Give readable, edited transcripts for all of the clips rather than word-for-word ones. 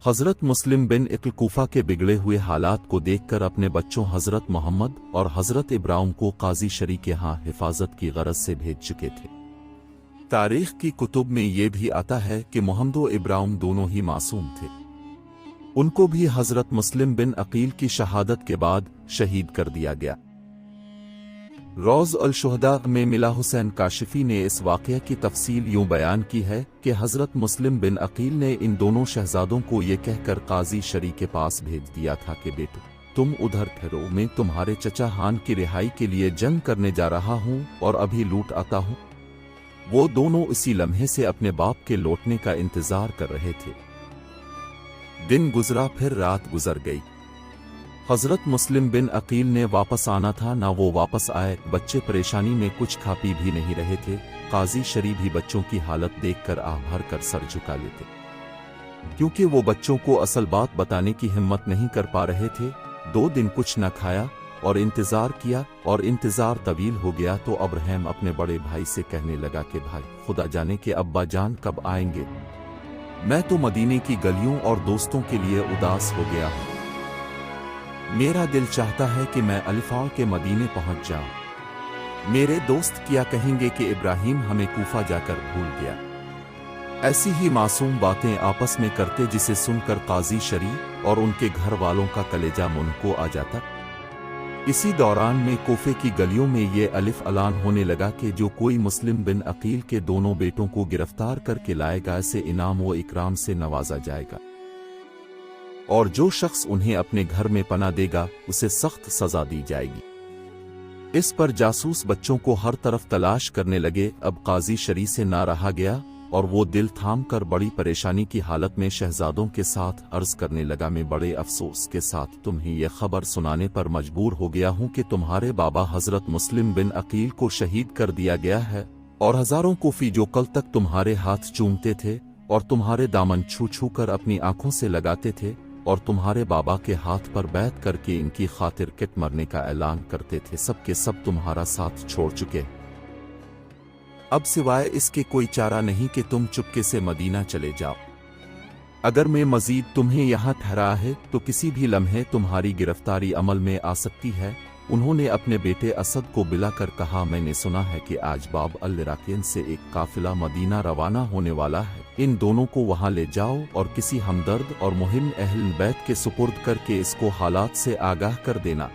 हज़रत मुस्लिम बिन इक्ल कूफा के बिगड़े हुए हालात को देखकर अपने बच्चों हज़रत मोहम्मद और हज़रत इब्राहिम को काजी शरी के यहाँ हिफाजत की गरज से भेज चुके थे। तारीख की कुतुब में ये भी आता है कि मोहम्मद और इब्राहिम दोनों ही मासूम थे। उनको भी हज़रत मुस्लिम बिन अकील की शहादत के बाद शहीद कर दिया गया। रोज़ अल शुहदा में मिला हुसैन काशिफी ने इस वाक़या की तफसील यूं बयान की है कि हज़रत मुस्लिम बिन अकील ने इन दोनों शहजादों को ये कहकर काजी शरी के पास भेज दिया था कि बेटो तुम उधर ठहरो, मैं तुम्हारे चचा हान की रिहाई के लिए जंग करने जा रहा हूँ और अभी लूट आता हूँ। वो दोनों इसी लम्हे से अपने बाप के लौटने का इंतजार कर रहे थे। दिन गुजरा, फिर रात गुजर गई। हज़रत मुस्लिम बिन अकील ने वापस आना था, ना वो वापस आए। बच्चे परेशानी में कुछ खा पी भी नहीं रहे थे। काजी शरी भी बच्चों की हालत देखकर आह भर कर सर झुका लेते, क्योंकि वो बच्चों को असल बात बताने की हिम्मत नहीं कर पा रहे थे। 2 दिन कुछ न खाया और इंतजार किया, और इंतजार तवील हो गया तो अब्राहम अपने बड़े भाई से कहने लगा कि भाई, खुदा जाने के अब्बा जान कब आएंगे। मैं तो मदीने की गलियों और दोस्तों के लिए उदास हो गया हूँ। मेरा दिल चाहता है कि मैं अलिफाओं के मदीने पहुंच जाऊं। मेरे दोस्त क्या कहेंगे कि इब्राहिम हमें कूफा जाकर भूल गया। ऐसी ही मासूम बातें आपस में करते, जिसे सुनकर काजी शरी और उनके घर वालों का कलेजा मुंह को आ जाता। इसी दौरान में कोफे की गलियों में ये अलिफ अलान होने लगा कि जो कोई मुस्लिम बिन अकील के दोनों बेटों को गिरफ्तार करके लाएगा, इसे इनाम व इकराम से नवाजा जाएगा, और जो शख्स उन्हें अपने घर में पनाह देगा उसे सख्त सजा दी जाएगी। इस पर जासूस बच्चों को हर तरफ तलाश करने लगे। अब काजी शरी से ना रहा गया और वो दिल थाम कर बड़ी परेशानी की हालत में शहजादों के साथ अर्ज करने लगा, मैं बड़े अफसोस के साथ तुम्हें यह खबर सुनाने पर मजबूर हो गया हूँ कि तुम्हारे बाबा हज़रत मुस्लिम बिन अकील को शहीद कर दिया गया है, और हजारों कोफी जो कल तक तुम्हारे हाथ चूमते थे और तुम्हारे दामन छू छू कर अपनी आंखों से लगाते थे, और तुम्हारे बाबा के हाथ पर बैठ करके इनकी खातिर किट मरने का ऐलान करते थे, सब के सब तुम्हारा साथ छोड़ चुके। अब सिवाय इसके कोई चारा नहीं कि तुम चुपके से मदीना चले जाओ। अगर मैं मजीद तुम्हें यहाँ ठहरा है तो किसी भी लम्हे तुम्हारी गिरफ्तारी अमल में आ सकती है। उन्होंने अपने बेटे असद को बुलाकर कहा, मैंने सुना है कि आज बाब अल-इराकियन से एक काफिला मदीना रवाना होने वाला है। इन दोनों को वहां ले जाओ और किसी हमदर्द और मुहिम अहल बैत के सुपुर्द करके इसको हालात से आगाह कर देना,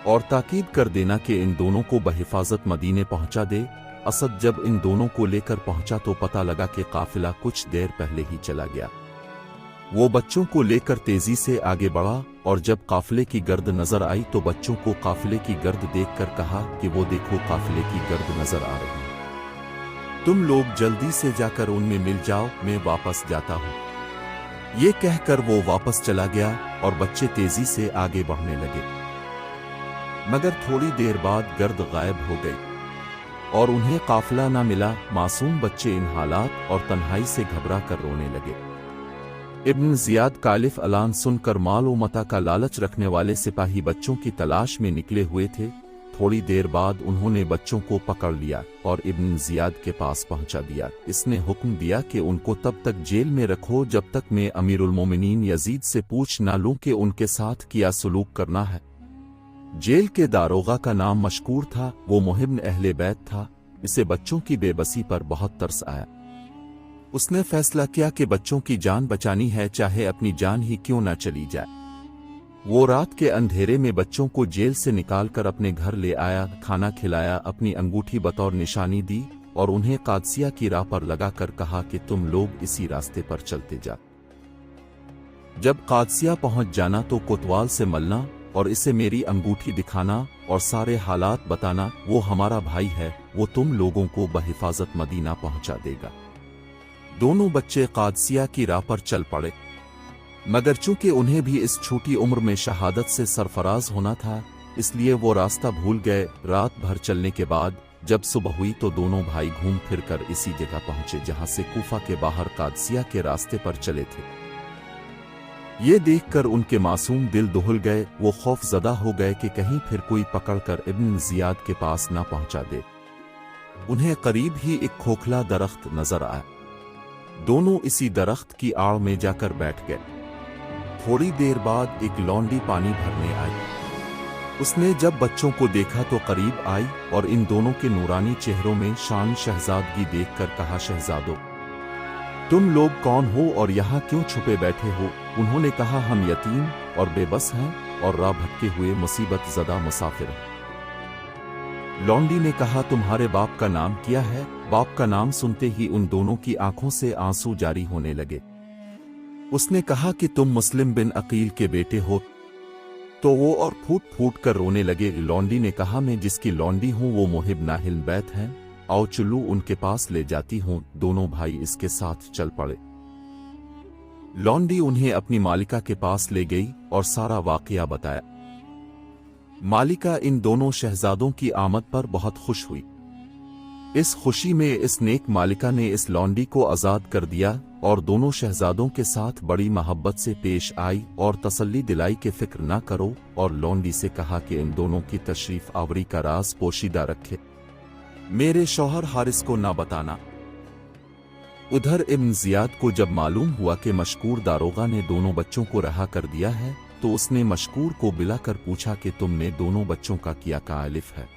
और ताकीद कर देना कि इन दोनों को बहिफाजत मदीने पहुंचा दे। असद जब इन दोनों को लेकर पहुंचा तो पता लगा कि काफिला कुछ देर पहले ही चला गया। वो बच्चों को लेकर तेजी से आगे बढ़ा, और जब काफिले की गर्द नजर आई तो बच्चों को काफिले की गर्द देखकर कहा कि वो देखो, काफिले की गर्द नजर आ रही है, तुम लोग जल्दी से जाकर उनमें मिल जाओ, मैं वापस जाता हूं। ये कहकर वो वापस चला गया और बच्चे तेजी से आगे बढ़ने लगे, मगर थोड़ी देर बाद गर्द गायब हो गई और उन्हें काफिला ना मिला। मासूम बच्चे इन हालात और तन्हाई से घबरा कर रोने लगे। इब्न जियाद कालिफ अलान सुनकर माल व मता का लालच रखने वाले सिपाही बच्चों की तलाश में निकले हुए थे। थोड़ी देर बाद उन्होंने बच्चों को पकड़ लिया और इब्न जियाद के पास पहुंचा दिया। इसने हुक्म दिया कि उनको तब तक जेल में रखो जब तक मैं अमीरुल मोमिनीन यजीद से पूछ ना लूं कि उनके साथ क्या सलूक करना है। जेल के दारोगा का नाम मशकूर था, वो मुहिम अहले बैत था। इसे बच्चों की बेबसी पर बहुत तरस आया। उसने फैसला किया कि बच्चों की जान बचानी है, चाहे अपनी जान ही क्यों ना चली जाए। वो रात के अंधेरे में बच्चों को जेल से निकालकर अपने घर ले आया, खाना खिलाया, अपनी अंगूठी बतौर निशानी दी और उन्हें कादसिया की राह पर लगाकर कहा कि तुम लोग इसी रास्ते पर चलते जा। जब कादसिया पहुंच जाना तो कोतवाल से मिलना और इसे मेरी अंगूठी दिखाना और सारे हालात बताना। वो हमारा भाई है, वो तुम लोगों को बहिफाजत मदीना पहुंचा देगा। दोनों बच्चे कादसिया की राह पर चल पड़े, मगर चूंकि उन्हें भी इस छोटी उम्र में शहादत से सरफराज होना था, इसलिए वो रास्ता भूल गए। रात भर चलने के बाद जब सुबह हुई तो दोनों भाई घूम फिर कर इसी जगह पहुंचे जहां से कूफा के बाहर कादसिया के रास्ते पर चले थे। ये देखकर उनके मासूम दिल दहल गए। वो खौफजदा हो गए कि कहीं फिर कोई पकड़कर इब्न जियाद के पास ना पहुंचा दे। उन्हें करीब ही एक खोखला दरख्त नजर आया। दोनों इसी दरख्त की आड़ में जाकर बैठ गए। थोड़ी देर बाद एक लौंडी पानी भरने आई। उसने जब बच्चों को देखा तो करीब आई और इन दोनों के नूरानी चेहरों में शान शहजादगी देखकर कहा, शहजादों, तुम लोग कौन हो और यहाँ क्यों छुपे बैठे हो? उन्होंने कहा, हम यतीम और बेबस हैं और राह भटके हुए मुसीबत ज़दा मुसाफिर हैं। लौंडी ने कहा, तुम्हारे बाप का नाम क्या है? बाप का नाम सुनते ही उन दोनों की आंखों से आंसू जारी होने लगे। उसने कहा कि तुम मुस्लिम बिन अकील के बेटे हो। तो वो और फूट फूट कर रोने लगे। लौंडी ने कहा, मैं जिसकी लौंडी हूं वो मुहिब नाहिल बैत हैं। आओ चुल्लू उनके पास ले जाती हूं। दोनों भाई इसके साथ चल पड़े। लौंडी उन्हें अपनी मालिका के पास ले गई और सारा वाकया बताया। मालिका इन दोनों शहजादों की आमद पर बहुत खुश हुई। इस खुशी में इस नेक मालिका ने इस लौंडी को आजाद कर दिया और दोनों शहजादों के साथ बड़ी मोहब्बत से पेश आई और तसल्ली दिलाई कि फिक्र ना करो, और लौंडी से कहा कि इन दोनों की तशरीफ आवरी का राज पोशीदा रखे, मेरे शौहर हारिस को ना बताना। उधर इब्न जियाद को जब मालूम हुआ कि मशकूर दारोगा ने दोनों बच्चों को रहा कर दिया है तो उसने मशकूर को बुलाकर पूछा कि तुमने दोनों बच्चों का किया कालिफ है?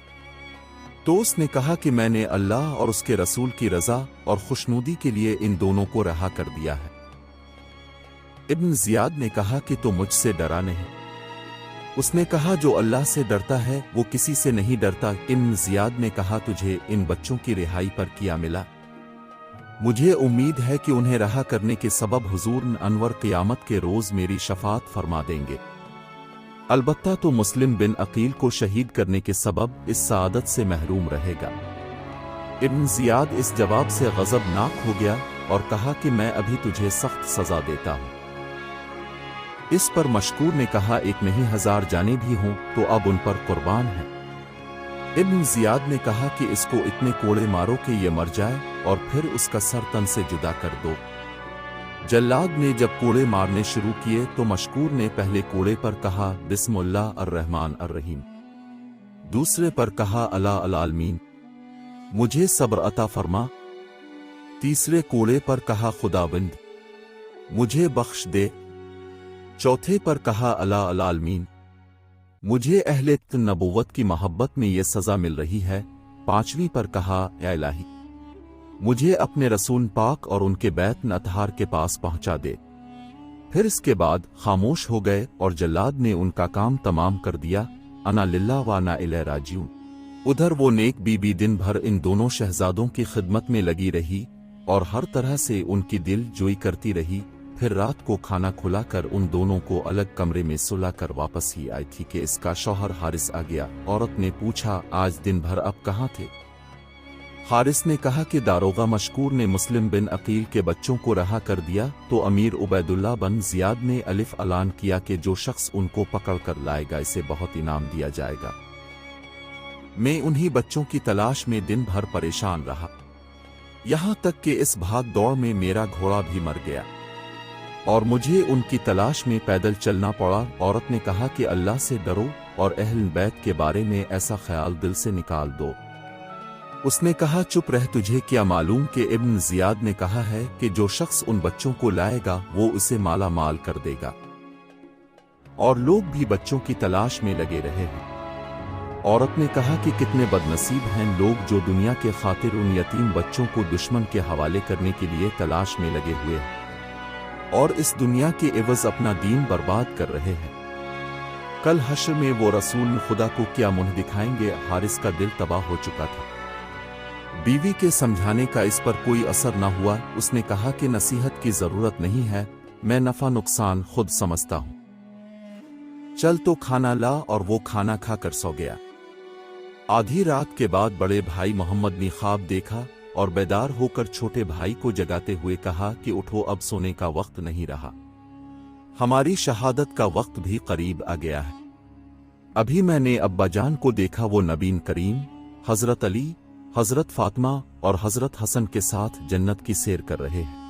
तो उसने कहा कि मैंने अल्लाह और उसके रसूल की रजा और खुशनुदी के लिए इन दोनों को रहा कर दिया है। इब्न जियाद ने कहा कि तो मुझसे डरा नहीं? उसने कहा, जो अल्लाह से डरता है वो किसी से नहीं डरता। इब्न जियाद ने कहा, तुझे इन बच्चों की रिहाई पर क्या मिला? मुझे उम्मीद है कि उन्हें रहा करने के सबब हुजूर अनवर क़यामत के रोज मेरी शफात फरमा देंगे। अलबत्ता तो मुस्लिम बिन अकील को शहीद करने के सबब इस सआदत से महरूम रहेगा। इब्न जियाद इस जवाब से गज़बनाक हो गया और कहा कि मैं अभी तुझे सख्त सजा देता हूं। इस पर मशकूर ने कहा, एक नहीं 1000 जाने भी हों तो अब उन पर कुर्बान है। इब्न जियाद ने कहा कि इसको इतने कोड़े मारो कि ये मर जाए और फिर उसका सर तन से जुदा कर दो। जल्लाद ने जब कोड़े मारने शुरू किए तो मशकूर ने पहले कोड़े पर कहा, बिस्मिल्लाह अर्रहमान अर्रहीम। दूसरे पर कहा, अला अल आलमीन, मुझे सब्र अता फरमा। तीसरे कोड़े पर कहा, खुदाबंद मुझे बख्श दे। चौथे पर कहा, अला अल आलमीन, मुझे अहले नबुव्वत की मोहब्बत में ये सजा मिल रही है। पांचवी पर कहा, या इलाही, मुझे अपने रसूल पाक और उनके बैत अतहार के पास पहुंचा दे। फिर इसके बाद खामोश हो गए और जल्लाद ने उनका काम तमाम कर दिया। अना लिल्लाह व अना इलैहि राजिऊन। उधर वो नेक बीबी दिन भर इन दोनों शहजादों की खिदमत में लगी रही और हर तरह से उनकी दिल जोई करती रही। फिर रात को खाना खुलाकर उन दोनों को अलग कमरे में सुलाकर वापस ही आई थी कि इसका शौहर हारिस आ गया। औरत ने पूछा, आज दिन भर अब कहाँ थे? हारिस ने कहा कि दारोगा मशकूर ने मुस्लिम बिन अकील के बच्चों को रहा कर दिया तो अमीर उबैदुल्लाह बिन जियाद ने अलिफ ऐलान किया कि जो शख्स उनको पकड़ कर लाएगा इसे बहुत इनाम दिया जाएगा। मैं उन्हीं बच्चों की तलाश में दिन भर परेशान रहा, यहां तक कि इस भाग दौड़ में मेरा घोड़ा भी मर गया और मुझे उनकी तलाश में पैदल चलना पड़ा। औरत ने कहा कि अल्लाह से डरो और अहल बैत के बारे में ऐसा ख्याल दिल से निकाल दो। उसने कहा, चुप रह, तुझे क्या मालूम कि इब्न जियाद ने कहा है कि जो शख्स उन बच्चों को लाएगा वो उसे माला माल कर देगा। और लोग भी बच्चों की तलाश में लगे रहे हैं। औरत ने कहा कि कितने बदनसीब हैं लोग जो दुनिया के खातिर उन यतीम बच्चों को दुश्मन के हवाले करने के लिए तलाश में लगे हुए हैं और इस दुनिया के एवज अपना दीन बर्बाद कर रहे हैं। कल हश्र में वो रसूल खुदा को क्या मुंह दिखाएंगे? हारिस का दिल तबाह हो चुका था। बीवी के समझाने का इस पर कोई असर न हुआ। उसने कहा कि नसीहत की जरूरत नहीं है, मैं नफा नुकसान खुद समझता हूं। चल तो खाना ला। और वो खाना खाकर सो गया। आधी रात के बाद बड़े भाई मोहम्मद ने ख्वाब देखा और बेदार होकर छोटे भाई को जगाते हुए कहा कि उठो, अब सोने का वक्त नहीं रहा, हमारी शहादत का वक्त भी करीब आ गया है। अभी मैंने अब्बाजान को देखा, वो नबीन करीम, हजरत अली, हजरत फातिमा और हजरत हसन के साथ जन्नत की सैर कर रहे हैं।